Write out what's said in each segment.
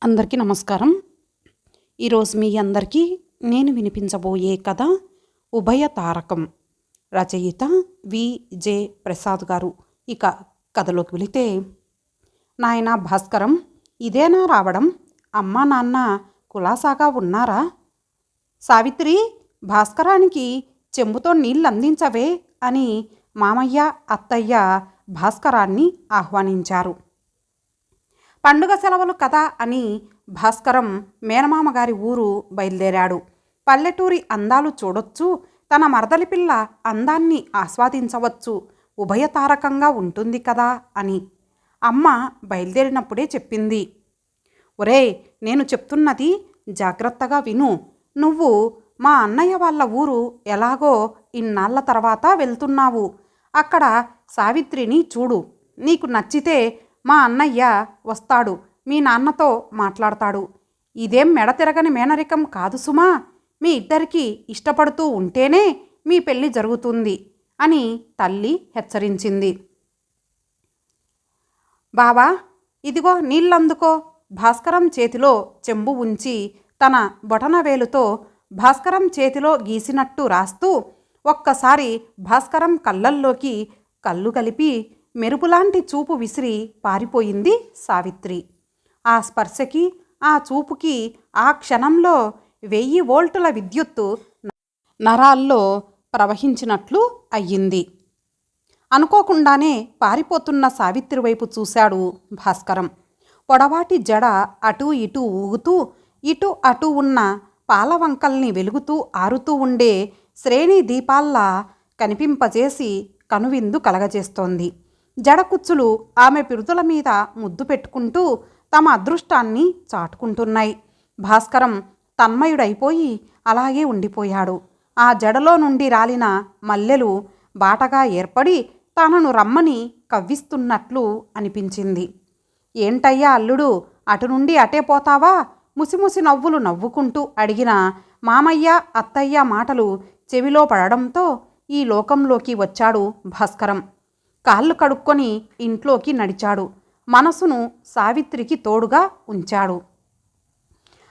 అందరికీ నమస్కారం. ఈరోజు మీ అందరికీ నేను వినిపించబోయే కథ ఉభయ తారకం. రచయిత వి.జె. ప్రసాద్ గారు. ఇక కథలోకి వెళితే, నాయనా భాస్కరం, ఇదేనా రావడం? అమ్మా నాన్న కులాసాగా ఉన్నారా? సావిత్రి, భాస్కరానికి చెంబుతో నీళ్ళు అందించవే అని మామయ్య అత్తయ్య భాస్కరాన్ని ఆహ్వానించారు. పండుగ సెలవులు కదా అని భాస్కరం మేనమామగారి ఊరు బయలుదేరాడు. పల్లెటూరి అందాలు చూడొచ్చు, తన మరదలి పిల్ల అందాన్ని ఆస్వాదించవచ్చు, ఉభయతారకంగా ఉంటుంది కదా అని అమ్మ బయలుదేరినప్పుడే చెప్పింది. ఒరే, నేను చెప్తున్నది జాగ్రత్తగా విను. నువ్వు మా అన్నయ్య వాళ్ళ ఊరు ఎలాగో ఇన్నాళ్ల తర్వాత వెళ్తున్నావు. అక్కడ సావిత్రిని చూడు. నీకు నచ్చితే మా అన్నయ్య వస్తాడు, మీ నాన్నతో మాట్లాడతాడు. ఇదేం మెడతిరగని మేనరికం కాదు సుమా. మీ ఇద్దరికీ ఇష్టపడుతూ ఉంటేనే మీ పెళ్ళి జరుగుతుంది అని తల్లి హెచ్చరించింది. బావా, ఇదిగో నీళ్ళందుకో. భాస్కరం చేతిలో చెంబు ఉంచి తన బొటనవేలుతో భాస్కరం చేతిలో గీసినట్టు రాస్తూ ఒక్కసారి భాస్కరం కళ్ళల్లోకి కళ్ళు కలిపి మెరుపులాంటి చూపు విసిరి పారిపోయింది సావిత్రి. ఆ స్పర్శకి, ఆ చూపుకి ఆ క్షణంలో 1000 వోల్టుల విద్యుత్తు నరాల్లో ప్రవహించినట్లు అయ్యింది. అనుకోకుండానే పారిపోతున్న సావిత్రి వైపు చూశాడు భాస్కరం. పొడవాటి జడ అటూ ఇటూ ఊగుతూ, ఇటు అటూ ఉన్న పాలవంకల్ని వెలుగుతూ ఆరుతూ ఉండే శ్రేణి దీపాల్లా కనిపింపజేసి కనువిందు కలగజేస్తోంది. జడకుచ్చులు ఆమె పిరుదుల మీద ముద్దు పెట్టుకుంటూ తమ అదృష్టాన్ని చాటుకుంటున్నాయి. భాస్కరం తన్మయుడైపోయి అలాగే ఉండిపోయాడు. ఆ జడలో నుండి రాలిన మల్లెలు బాటగా ఏర్పడి తనను రమ్మని కవ్విస్తున్నట్లు అనిపించింది. ఏంటయ్యా అల్లుడు, అటు నుండి అటే పోతావా? ముసిముసి నవ్వులు నవ్వుకుంటూ అడిగిన మామయ్య అత్తయ్య మాటలు చెవిలో పడడంతో ఈ లోకంలోకి వచ్చాడు భాస్కరం. కాళ్ళు కడుక్కొని ఇంట్లోకి నడిచాడు. మనసును సావిత్రికి తోడుగా ఉంచాడు.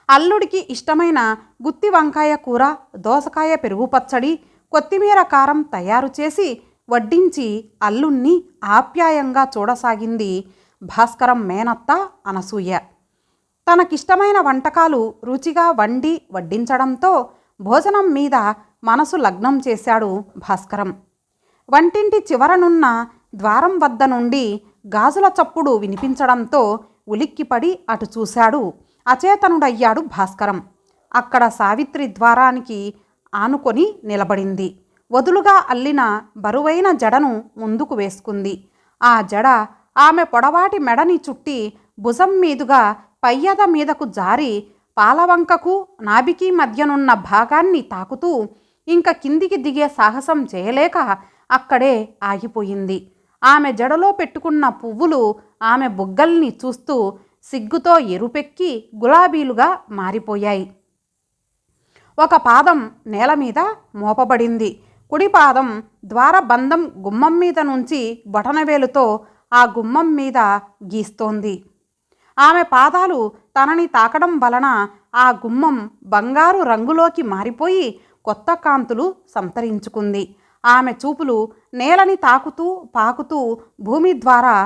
అల్లుడికి ఇష్టమైన గుత్తి వంకాయ కూర, దోసకాయ పెరుగు పచ్చడి, కొత్తిమీర కారం తయారు చేసి వడ్డించి అల్లుణ్ణి ఆప్యాయంగా చూడసాగింది భాస్కరం మేనత్త అనసూయ. తనకిష్టమైన వంటకాలు రుచిగా వండి వడ్డించడంతో భోజనం మీద మనసు లగ్నం చేశాడు భాస్కరం. వంటింటి చివరనున్న ద్వారం వద్ద నుండి గాజుల చప్పుడు వినిపించడంతో ఉలిక్కిపడి అటు చూశాడు. అచేతనుడయ్యాడు భాస్కరం. అక్కడ సావిత్రి ద్వారానికి ఆనుకొని నిలబడింది. వదులుగా అల్లిన బరువైన జడను ముందుకు వేసుకుంది. ఆ జడ ఆమె పొడవాటి మెడని చుట్టి భుజం మీదుగా పయ్యద మీదకు జారి పాలవంకకు నాభికి మధ్యనున్న భాగాన్ని తాకుతూ ఇంక కిందికి దిగే సాహసం చేయలేక అక్కడే ఆగిపోయింది. ఆమె జడలో పెట్టుకున్న పువ్వులు ఆమె బుగ్గల్ని చూస్తూ సిగ్గుతో ఎరుపెక్కి గులాబీలుగా మారిపోయాయి. ఒక పాదం నేల మీద మోపబడింది. కుడి పాదం ద్వారబంధం గుమ్మం మీద నుంచి బొటనవేలుతో ఆ గుమ్మం మీద గీస్తోంది. ఆమె పాదాలు తనని తాకడం వలన ఆ గుమ్మం బంగారు రంగులోకి మారిపోయి కొత్త కాంతులు సంతరించుకుంది. ఆమె చూపులు నేలని తాకుతూ పాకుతూ భూమి ద్వారా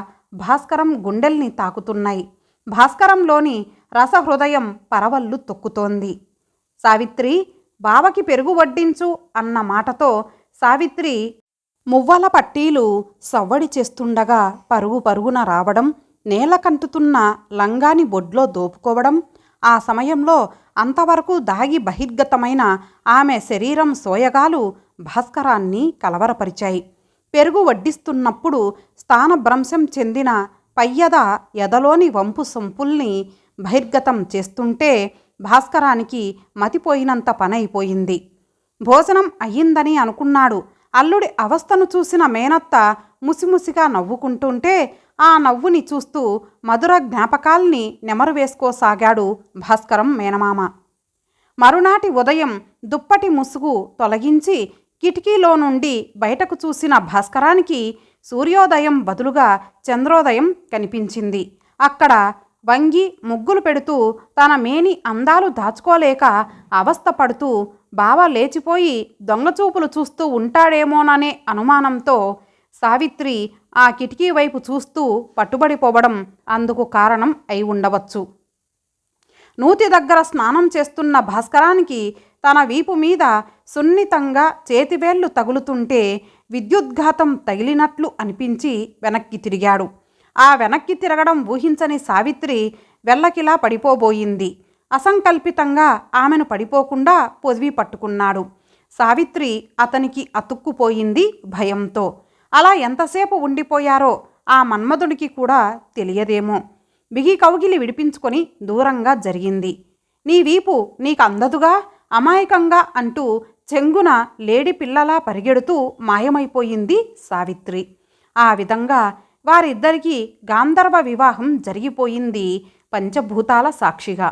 భాస్కరం గుండెల్ని తాకుతున్నాయి. భాస్కరంలోని రసహృదయం పరవళ్ళు తొక్కుతోంది. సావిత్రి, బావకి పెరుగు వడ్డించు అన్న మాటతో సావిత్రి మువ్వల పట్టీలు సవ్వడి చేస్తుండగా పరుగు పరుగున రావడం, నేలకంటుతున్న లంగాని బొడ్లో దోపుకోవడం, ఆ సమయంలో అంతవరకు దాగి బహిర్గతమైన ఆమె శరీరం సోయగాలు భాస్కరాన్ని కలవరపరిచాయి. పెరుగు వడ్డిస్తున్నప్పుడు స్థానభ్రంశం చెందిన పయ్యద ఎదలోని వంపు సొంపుల్ని బహిర్గతం చేస్తుంటే భాస్కరానికి మతిపోయినంత పనైపోయింది. భోజనం అయ్యిందని అనుకున్నాడు. అల్లుడి అవస్థను చూసిన మేనత్త ముసిముసిగా నవ్వుకుంటుంటే ఆ నవ్వుని చూస్తూ మధుర జ్ఞాపకాల్ని నెమరు వేసుకోసాగాడు భాస్కరం మేనమామ. మరునాటి ఉదయం దుప్పటి ముసుగు తొలగించి కిటికీలో నుండి బయటకు చూసిన భాస్కరానికి సూర్యోదయం బదులుగా చంద్రోదయం కనిపించింది. అక్కడ వంగి ముగ్గులు పెడుతూ తన మేని అందాలు దాచుకోలేక అవస్థపడుతూ బావ లేచిపోయి దొంగచూపులు చూస్తూ ఉంటాడేమోననే అనుమానంతో సావిత్రి ఆ కిటికీ వైపు చూస్తూ పట్టుబడిపోవడం అందుకు కారణం అయి ఉండవచ్చు. నూతి దగ్గర స్నానం చేస్తున్న భాస్కరానికి తన వీపు మీద సున్నితంగా చేతివేళ్లు తగులుతుంటే విద్యుద్ఘాతం తగిలినట్లు అనిపించి వెనక్కి తిరిగాడు. ఆ వెనక్కి తిరగడం ఊహించని సావిత్రి వెల్లకిలా పడిపోబోయింది. అసంకల్పితంగా ఆమెను పడిపోకుండా పొదివి పట్టుకున్నాడు. సావిత్రి అతనికి అతుక్కుపోయింది భయంతో. అలా ఎంతసేపు ఉండిపోయారో ఆ మన్మధుడికి కూడా తెలియదేమో. బిగి కౌగిలి విడిపించుకొని దూరంగా జరిగింది. నీ వీపు నీకు అందదుగా అమాయకంగా అంటూ చెంగున లేడి పిల్లలా పరిగెడుతూ మాయమైపోయింది సావిత్రి. ఆ విధంగా వారిద్దరికీ గాంధర్వ వివాహం జరిగిపోయింది పంచభూతాల సాక్షిగా.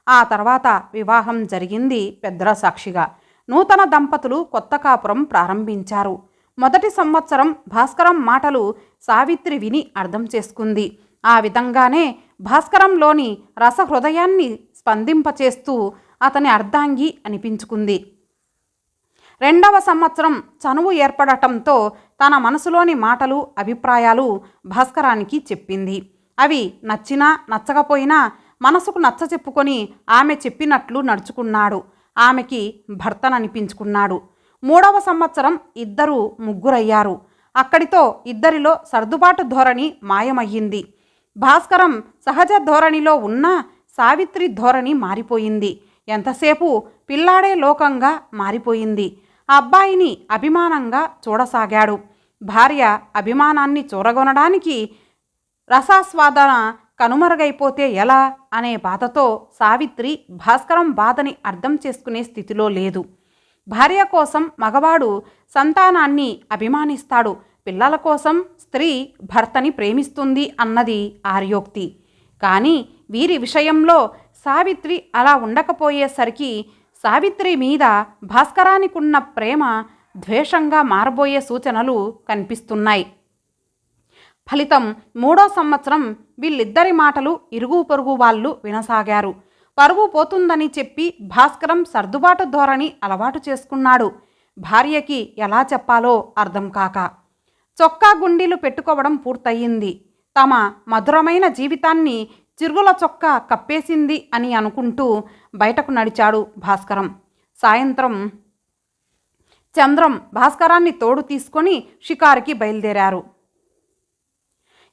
ఆ తర్వాత వివాహం జరిగింది పెద్దల సాక్షిగా. నూతన దంపతులు కొత్త కాపురం ప్రారంభించారు. మొదటి సంవత్సరం భాస్కరం మాటలు సావిత్రి విని అర్థం చేసుకుంది. ఆ విధంగానే భాస్కరంలోని రసహృదయాన్ని స్పందింపచేస్తూ అతని అర్ధాంగి అనిపించుకుంది. రెండవ సంవత్సరం చనువు ఏర్పడటంతో తన మనసులోని మాటలు అభిప్రాయాలు భాస్కరానికి చెప్పింది. అవి నచ్చినా నచ్చకపోయినా మనసుకు నచ్చ చెప్పుకొని ఆమె చెప్పినట్లు నడుచుకున్నాడు. ఆమెకి భర్తననిపించుకున్నాడు. మూడవ సంవత్సరం ఇద్దరు ముగ్గురయ్యారు. అక్కడితో ఇద్దరిలో సర్దుబాటు ధోరణి మాయమయ్యింది. భాస్కరం సహజ ధోరణిలో ఉన్న సావిత్రి ధోరణి మారిపోయింది. ఎంతసేపు పిల్లాడే లోకంగా మారిపోయింది. ఆ అబ్బాయిని అభిమానంగా చూడసాగాడు. భార్య అభిమానాన్ని చూరగొనడానికి రసాస్వాదన కనుమరుగైపోతే ఎలా అనే బాధతో సావిత్రి భాస్కరం బాధని అర్థం చేసుకునే స్థితిలో లేదు. భార్య కోసం మగవాడు సంతానాన్ని అభిమానిస్తాడు, పిల్లల కోసం స్త్రీ భర్తని ప్రేమిస్తుంది అన్నది ఆర్యోక్తి. కానీ వీరి విషయంలో సావిత్రి అలా ఉండకపోయేసరికి సావిత్రి మీద భాస్కరానికున్న ప్రేమ ద్వేషంగా మారబోయే సూచనలు కనిపిస్తున్నాయి. ఫలితం మూడో సంవత్సరం వీళ్ళిద్దరి మాటలు ఇరుగు పొరుగు వాళ్ళు వినసాగారు. పరువు పోతుందని చెప్పి భాస్కరం సర్దుబాటు ధోరణి అలవాటు చేసుకున్నాడు. భార్యకి ఎలా చెప్పాలో అర్థం కాక చొక్కా గుండీలు పెట్టుకోవడం పూర్తయింది. తమ మధురమైన జీవితాన్ని చిరుగుల చొక్కా కప్పేసింది అని అనుకుంటూ బయటకు నడిచాడు భాస్కరం. సాయంత్రం చంద్రం భాస్కరాన్ని తోడు తీసుకొని షికారుకి బయలుదేరారు.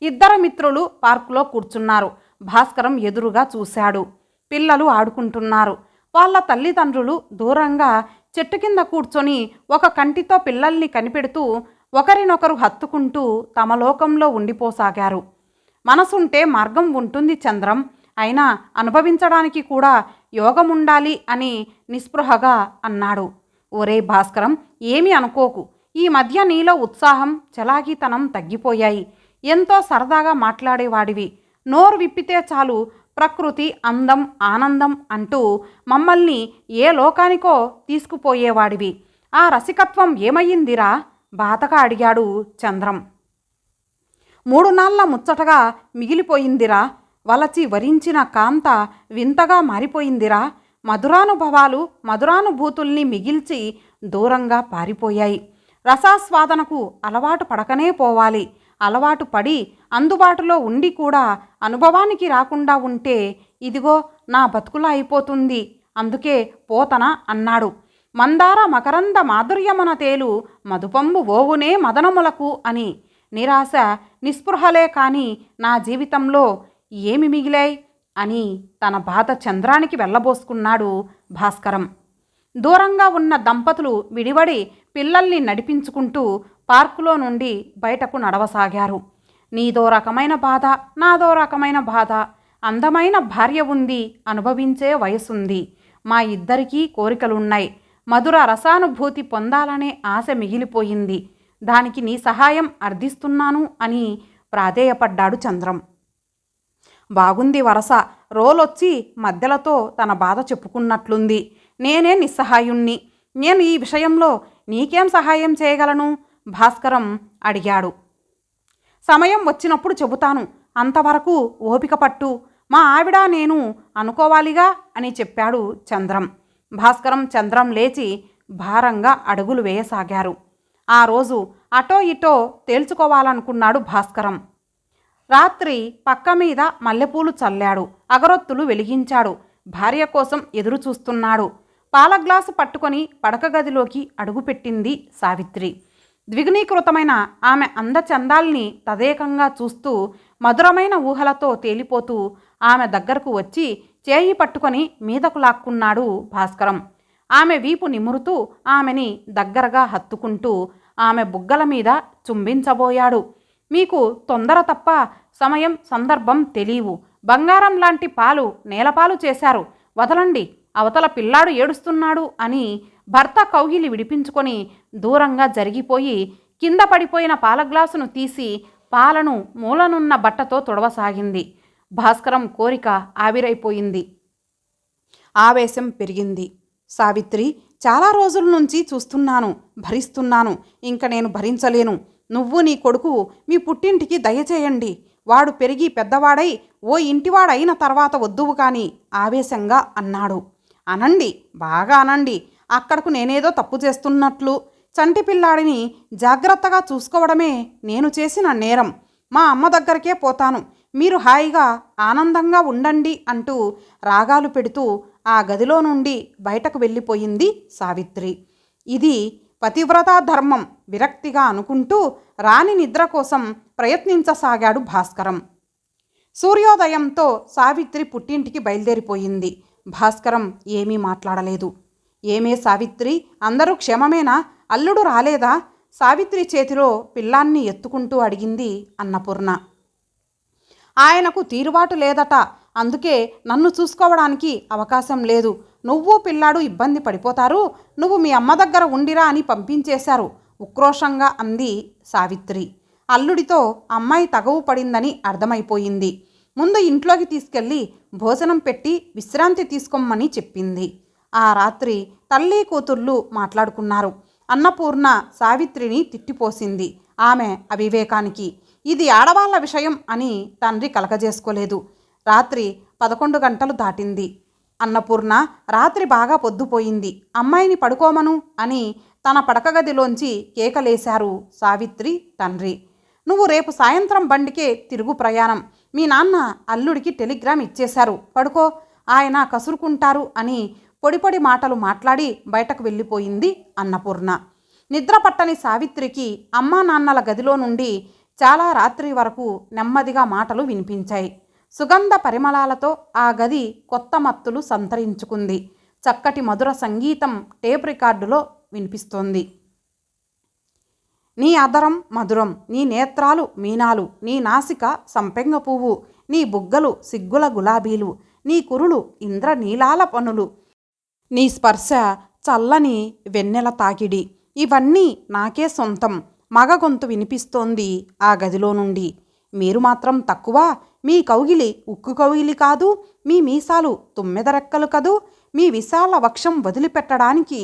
ఇద్దరు మిత్రులు పార్కులో కూర్చున్నారు. భాస్కరం ఎదురుగా చూశాడు. పిల్లలు ఆడుకుంటున్నారు. వాళ్ళ తల్లిదండ్రులు దూరంగా చెట్టు కింద కూర్చొని ఒక కంటితో పిల్లల్ని కనిపెడుతూ ఒకరినొకరు హత్తుకుంటూ తమ లోకంలో ఉండిపోసాగారు. మనసుంటే మార్గం ఉంటుంది చంద్రం, అయినా అనుభవించడానికి కూడా యోగముండాలి అని నిస్పృహగా అన్నాడు. ఒరే భాస్కరం, ఏమీ అనుకోకు. ఈ మధ్య నీలో ఉత్సాహం చలాకీతనం తగ్గిపోయాయి. ఎంతో సరదాగా మాట్లాడేవాడివి. నోరు విప్పితే చాలు ప్రకృతి అందం ఆనందం అంటూ మమ్మల్ని ఏ లోకానికో తీసుకుపోయేవాడివి. ఆ రసికత్వం ఏమయ్యిందిరా? బాధగా అడిగాడు చంద్రం. 3 నాళ్ళ ముచ్చటగా మిగిలిపోయిందిరా. వలచి వరించిన కాంత వింతగా మారిపోయిందిరా. మధురానుభవాలు మధురానుభూతుల్ని మిగిల్చి దూరంగా పారిపోయాయి. రసాస్వాదనకు అలవాటు పడకనే పోవాలి. అలవాటు పడి అందుబాటులో ఉండి కూడా అనుభవానికి రాకుండా ఉంటే ఇదిగో నా బతుకులా అయిపోతుంది. అందుకే పోతన అన్నాడు. మందార మకరంద మాధుర్యమన తేలు మధుపంబు ఓవునే మదనములకు అని. నిరాశ నిస్పృహలే కాని నా జీవితంలో ఏమి మిగిలాయి అని తన బాధ చంద్రానికి వెళ్ళబోసుకున్నాడు భాస్కరం. దూరంగా ఉన్న దంపతులు విడివడి పిల్లల్ని నడిపించుకుంటూ పార్కులో నుండి బయటకు నడవసాగారు. నీదో రకమైన బాధ, నాదో రకమైన బాధ. అందమైన భార్య ఉంది, అనుభవించే వయసుంది. మా ఇద్దరికీ కోరికలున్నాయి. మధుర రసానుభూతి పొందాలనే ఆశ మిగిలిపోయింది. దానికి నీ సహాయం అర్థిస్తున్నాను అని ప్రాధేయపడ్డాడు చంద్రం. బాగుంది వరస. రోలొచ్చి మధ్యలతో తన బాధ చెప్పుకున్నట్లుంది. నేనే నిస్సహాయుణ్ణి. నేను ఈ విషయంలో నీకేం సహాయం చేయగలను? భాస్కరం అడిగాడు. సమయం వచ్చినప్పుడు చెబుతాను. అంతవరకు ఓపిక పట్టు. మా ఆవిడ నేను అనుకోవాలిగా అని చెప్పాడు చంద్రం. భాస్కరం చంద్రం లేచి భారంగా అడుగులు వేయసాగారు. ఆ రోజు అటో ఇటో తేల్చుకోవాలనుకున్నాడు భాస్కరం. రాత్రి పక్క మీద మల్లెపూలు చల్లాడు. అగరొత్తులు వెలిగించాడు. భార్య కోసం ఎదురు చూస్తున్నాడు. పాల గ్లాసు పట్టుకొని పడక గదిలోకి అడుగుపెట్టింది సావిత్రి. ద్విగుణీకృతమైన ఆమె అందచందాల్ని తదేకంగా చూస్తూ మధురమైన ఊహలతో తేలిపోతూ ఆమె దగ్గరకు వచ్చి చేయి పట్టుకొని మీదకు లాక్కున్నాడు భాస్కరం. ఆమె వీపు నిమురుతూ ఆమెని దగ్గరగా హత్తుకుంటూ ఆమె బుగ్గల మీద చుంబించబోయాడు. మీకు తొందర తప్ప సమయం సందర్భం తెలియవు. బంగారం లాంటి పాలు నేలపాలు చేశారు. వదలండి, అవతల పిల్లాడు ఏడుస్తున్నాడు అని భర్త కౌగిలి విడిపించుకొని దూరంగా జరిగిపోయి కింద పడిపోయిన పాల గ్లాసును తీసి పాలను మూలనున్న బట్టతో తుడవసాగింది. భాస్కరం కోరిక ఆవిరైపోయింది. ఆవేశం పెరిగింది. సావిత్రి, చాలా రోజుల నుంచి చూస్తున్నాను, భరిస్తున్నాను. ఇంక నేను భరించలేను. నువ్వు నీ కొడుకు మీ పుట్టింటికి దయచేయండి. వాడు పెరిగి పెద్దవాడై ఓ ఇంటివాడైన తర్వాత వద్దువు కాని ఆవేశంగా అన్నాడు. అనండి, బాగా అనండి. అక్కడకు నేనేదో తప్పు చేస్తున్నట్లు. చంటి పిల్లాడిని జాగ్రత్తగా చూసుకోవడమే నేను చేసిన నేరం. మా అమ్మ దగ్గరకే పోతాను. మీరు హాయిగా ఆనందంగా ఉండండి అంటూ రాగాలు పెడుతూ ఆ గదిలో నుండి బయటకు వెళ్ళిపోయింది సావిత్రి. ఇది పతివ్రతా ధర్మం విరక్తిగా అనుకుంటూ రాణి నిద్ర కోసం ప్రయత్నించసాగాడు భాస్కరం. సూర్యోదయంతో సావిత్రి పుట్టింటికి బయలుదేరిపోయింది. భాస్కరం ఏమీ మాట్లాడలేదు. ఏమే సావిత్రి, అందరూ క్షేమమేనా? అల్లుడు రాలేదా? సావిత్రి చేతిలో పిల్లాన్ని ఎత్తుకుంటూ అడిగింది అన్నపూర్ణ. ఆయనకు తీరుబాటు లేదట, అందుకే నన్ను చూసుకోవడానికి అవకాశం లేదు. నువ్వు పిల్లాడు ఇబ్బంది పడిపోతారు. నువ్వు మీ అమ్మ దగ్గర ఉండిరా అని పంపించేశారు ఉక్రోషంగా అంది సావిత్రి. అల్లుడితో అమ్మాయి తగవు పడిందని అర్థమైపోయింది. ముందు ఇంట్లోకి తీసుకెళ్ళి భోజనం పెట్టి విశ్రాంతి తీసుకోమని చెప్పింది. ఆ రాత్రి తల్లి కూతుర్లు మాట్లాడుకున్నారు. అన్నపూర్ణ సావిత్రిని తిట్టిపోసింది ఆమె అవివేకానికి. ఇది ఆడవాళ్ల విషయం అని తండ్రి కలగజేసుకోలేదు. రాత్రి 11 గంటలు దాటింది. అన్నపూర్ణ రాత్రి బాగా పొద్దుపోయింది. అమ్మాయిని పడుకోమను అని తన పడక గదిలోంచి కేకలేశారు సావిత్రి తండ్రి. నువ్వు రేపు సాయంత్రం బండికే తిరుగు ప్రయాణం. మీ నాన్న అల్లుడికి టెలిగ్రామ్ ఇచ్చేశారు, పడుకో, ఆయన కసురుకుంటారు అని పొడి మాటలు మాట్లాడి బయటకు వెళ్ళిపోయింది అన్నపూర్ణ. నిద్ర పట్టని సావిత్రికి అమ్మా నాన్నల గదిలో నుండి చాలా రాత్రి వరకు నెమ్మదిగా మాటలు వినిపించాయి. సుగంధ పరిమళాలతో ఆ గది కొత్త మత్తులు సంతరించుకుంది. చక్కటి మధుర సంగీతం టేప్ రికార్డులో వినిపిస్తోంది. నీ అదరం మధురం, నీ నేత్రాలు మీనాలు, నీ నాసిక సంపెంగ పువ్వు, నీ బుగ్గలు సిగ్గుల గులాబీలు, నీ కురులు ఇంద్రనీలాల పనులు, నీ స్పర్శ చల్లని వెన్నెల తాకిడి, ఇవన్నీ నాకే సొంతం. మగ గొంతు వినిపిస్తోంది ఆ గదిలో నుండి. మీరు మాత్రం తక్కువ. మీ కౌగిలి ఉక్కు కౌగిలి కాదు, మీ మీసాలు తుమ్మెదరెక్కలు కదూ, మీ విశాల వక్షం వదిలిపెట్టడానికి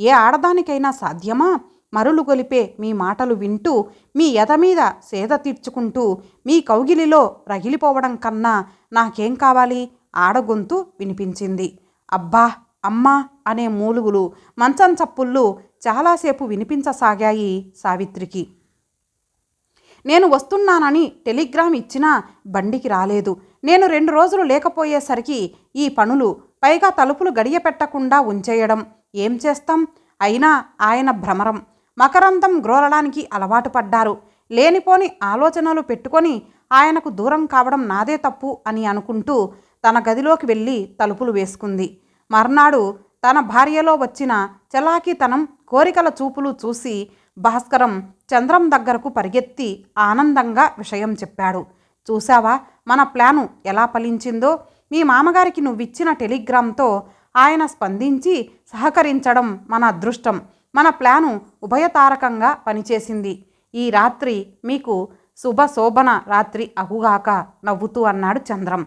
ఏ ఆడదానికైనా సాధ్యమా? మరులు గొలిపే మీ మాటలు వింటూ మీ ఎద మీద సేద తీర్చుకుంటూ మీ కౌగిలిలో రగిలిపోవడం కన్నా నాకేం కావాలి? ఆడగొంతు వినిపించింది. అబ్బా, అమ్మా అనే మూలుగులు, మంచం చప్పుళ్ళు చాలాసేపు వినిపించసాగాయి సావిత్రికి. నేను వస్తున్నానని టెలిగ్రామ్ ఇచ్చినా బండికి రాలేదు. నేను 2 రోజులు లేకపోయేసరికి ఈ పనులు, పైగా తలుపులు గడియ పెట్టకుండా ఉంచేయడం. ఏం చేస్తాం? అయినా ఆయన భ్రమరం. మకరందం గ్రోలడానికి అలవాటు పడ్డారు. లేనిపోని ఆలోచనలు పెట్టుకొని ఆయనకు దూరం కావడం నాదే తప్పు అని అనుకుంటూ తన గదిలోకి వెళ్ళి తలుపులు వేసుకుంది. మర్నాడు తన భార్యలో వచ్చిన చలాకీతనం, కోరికల చూపులు చూసి భాస్కరం చంద్రం దగ్గరకు పరిగెత్తి ఆనందంగా విషయం చెప్పాడు. చూసావా మన ప్లాను ఎలా ఫలించిందో? మీ మామగారికి నువ్విచ్చిన టెలిగ్రామ్తో ఆయన స్పందించి సహకరించడం మన అదృష్టం. మన ప్లాను ఉభయతారకంగా పనిచేసింది. ఈ రాత్రి మీకు శుభశోభన రాత్రి అగుగాక నవ్వుతూ అన్నాడు చంద్రం.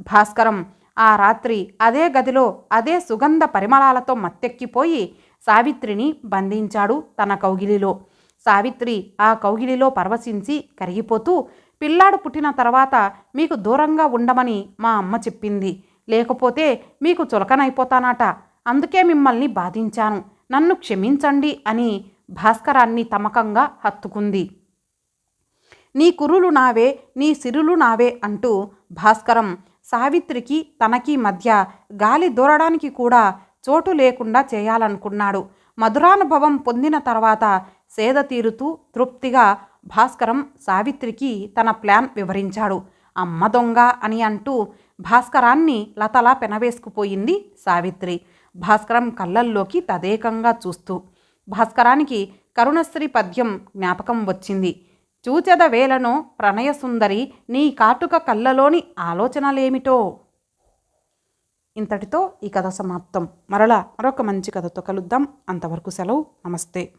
భాస్కరం ఆ రాత్రి అదే గదిలో అదే సుగంధ పరిమళాలతో మత్తెక్కిపోయి సావిత్రిని బంధించాడు తన కౌగిలిలో. సావిత్రి ఆ కౌగిలిలో పరవశించి కరిగిపోతూ పిల్లాడు పుట్టిన తర్వాత మీకు దూరంగా ఉండమని మా అమ్మ చెప్పింది. లేకపోతే మీకు చులకనైపోతానట. అందుకే మిమ్మల్ని బాధించాను. నన్ను క్షమించండి అని భాస్కరాన్ని తమకంగా హత్తుకుంది. నీ కురులు నావే, నీ సిరులు నావే అంటూ భాస్కరం సావిత్రికి తనకి మధ్య గాలి దూరడానికి కూడా చోటు లేకుండా చేయాలనుకున్నాడు. మధురానుభవం పొందిన తర్వాత సేద తీరుతూ తృప్తిగా భాస్కరం సావిత్రికి తన ప్లాన్ వివరించాడు. అమ్మ దొంగ అని అంటూ భాస్కరాన్ని లతలా పెనవేసుకుపోయింది సావిత్రి, భాస్కరం కళ్ళల్లోకి తదేకంగా చూస్తూ. భాస్కరానికి కరుణశ్రీ పద్యం జ్ఞాపకం వచ్చింది. చూచెద వేలను ప్రణయసుందరి నీ కాటుక కళ్ళలోని ఆలోచనలేమిటో. ఇంతటితో ఈ కథ సమాప్తం. మరలా మరొక మంచి కథతో కలుద్దాం. అంతవరకు సెలవు. నమస్తే.